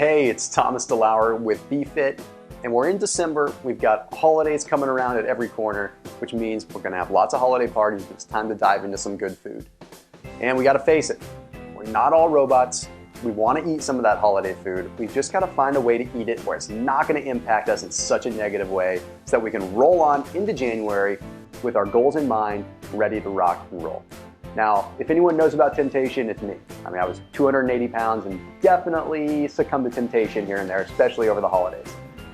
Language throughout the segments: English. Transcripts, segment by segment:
Hey, it's Thomas DeLauer with BeFit, and we're in December. We've got holidays coming around at every corner, which means we're gonna have lots of holiday parties. It's time to dive into some good food. And we gotta face it, we're not all robots. We wanna eat some of that holiday food. We've just gotta find a way to eat it where it's not gonna impact us in such a negative way so that we can roll on into January with our goals in mind, ready to rock and roll. Now, if anyone knows about temptation, it's me. I mean, I was 280 pounds and definitely succumbed to temptation here and there, especially over the holidays.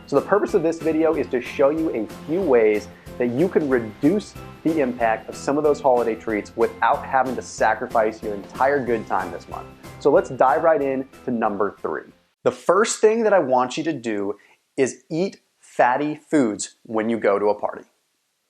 So the purpose of this video is to show you a few ways that you can reduce the impact of some of those holiday treats without having to sacrifice your entire good time this month. So let's dive right in to number 3. The first thing that I want you to do is eat fatty foods when you go to a party.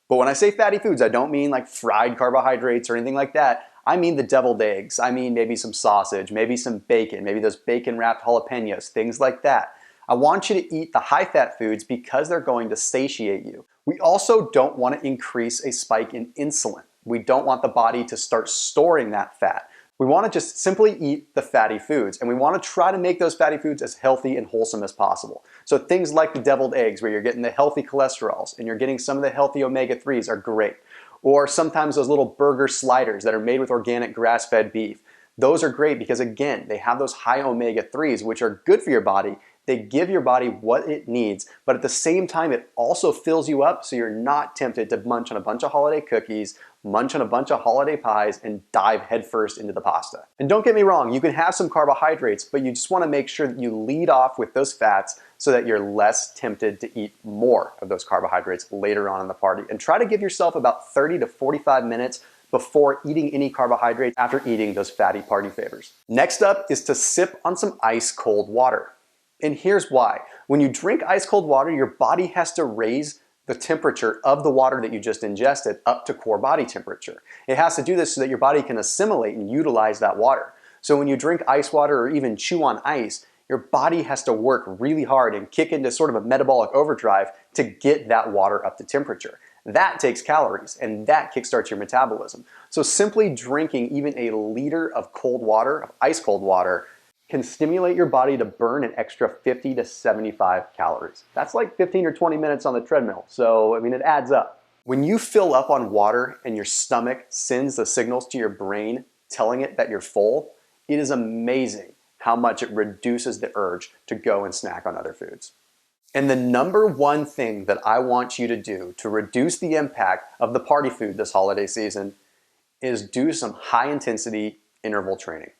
But when I say fatty foods, I don't mean like fried carbohydrates or anything like that. I mean the deviled eggs. I mean maybe some sausage, maybe some bacon, maybe those bacon wrapped jalapenos, things like that. I want you to eat the high fat foods because they're going to satiate you. We also don't want to increase a spike in insulin. We don't want the body to start storing that fat. We want to just simply eat the fatty foods, and we want to try to make those fatty foods as healthy and wholesome as possible. So things like the deviled eggs, where you're getting the healthy cholesterols and you're getting some of the healthy omega-3s, are great. Or sometimes those little burger sliders that are made with organic grass-fed beef. Those are great because, again, they have those high omega-3s, which are good for your body. They give your body what it needs, but at the same time, it also fills you up so you're not tempted to munch on a bunch of holiday cookies, munch on a bunch of holiday pies, and dive headfirst into the pasta. And don't get me wrong, you can have some carbohydrates, but you just want to make sure that you lead off with those fats so that you're less tempted to eat more of those carbohydrates later on in the party. And try to give yourself about 30 to 45 minutes before eating any carbohydrates after eating those fatty party favors. Next up is to sip on some ice cold water. And here's why. When you drink ice cold water, your body has to raise the temperature of the water that you just ingested up to core body temperature. It has to do this so that your body can assimilate and utilize that water. So when you drink ice water or even chew on ice, your body has to work really hard and kick into sort of a metabolic overdrive to get that water up to temperature. That takes calories, and that kickstarts your metabolism. So simply drinking even a liter of cold water, of ice cold water, can stimulate your body to burn an extra 50 to 75 calories. That's like 15 or 20 minutes on the treadmill. So, I mean, it adds up. When you fill up on water and your stomach sends the signals to your brain telling it that you're full, it is amazing how much it reduces the urge to go and snack on other foods. And the number one thing that I want you to do to reduce the impact of the party food this holiday season is do some high intensity interval training.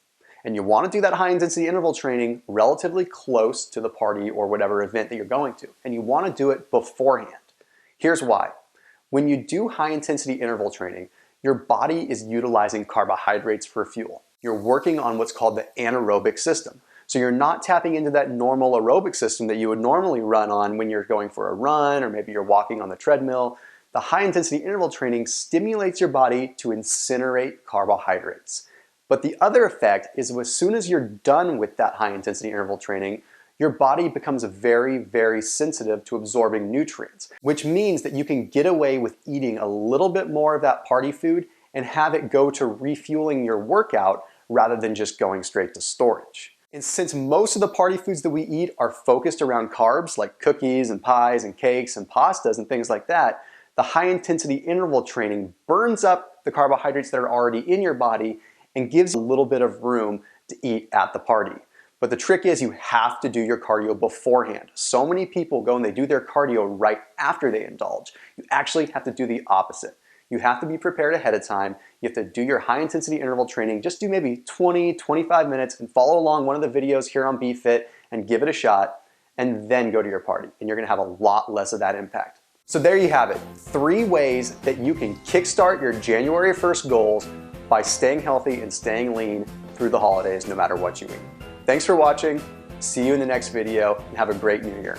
And you want to do that high intensity interval training relatively close to the party or whatever event that you're going to. And you want to do it beforehand. Here's why. When you do high intensity interval training, your body is utilizing carbohydrates for fuel. You're working on what's called the anaerobic system. So you're not tapping into that normal aerobic system that you would normally run on when you're going for a run or maybe you're walking on the treadmill. The high intensity interval training stimulates your body to incinerate carbohydrates. But the other effect is as soon as you're done with that high intensity interval training, your body becomes very, very sensitive to absorbing nutrients, which means that you can get away with eating a little bit more of that party food and have it go to refueling your workout rather than just going straight to storage. And since most of the party foods that we eat are focused around carbs, like cookies and pies and cakes and pastas and things like that, the high intensity interval training burns up the carbohydrates that are already in your body and gives a little bit of room to eat at the party. But the trick is you have to do your cardio beforehand. So many people go and they do their cardio right after they indulge. You actually have to do the opposite. You have to be prepared ahead of time. You have to do your high intensity interval training. Just do maybe 20, 25 minutes and follow along one of the videos here on BeFit and give it a shot, and then go to your party. And you're gonna have a lot less of that impact. So there you have it. 3 ways that you can kickstart your January 1st goals by staying healthy and staying lean through the holidays no matter what you eat. Thanks for watching. See you in the next video and have a great new year.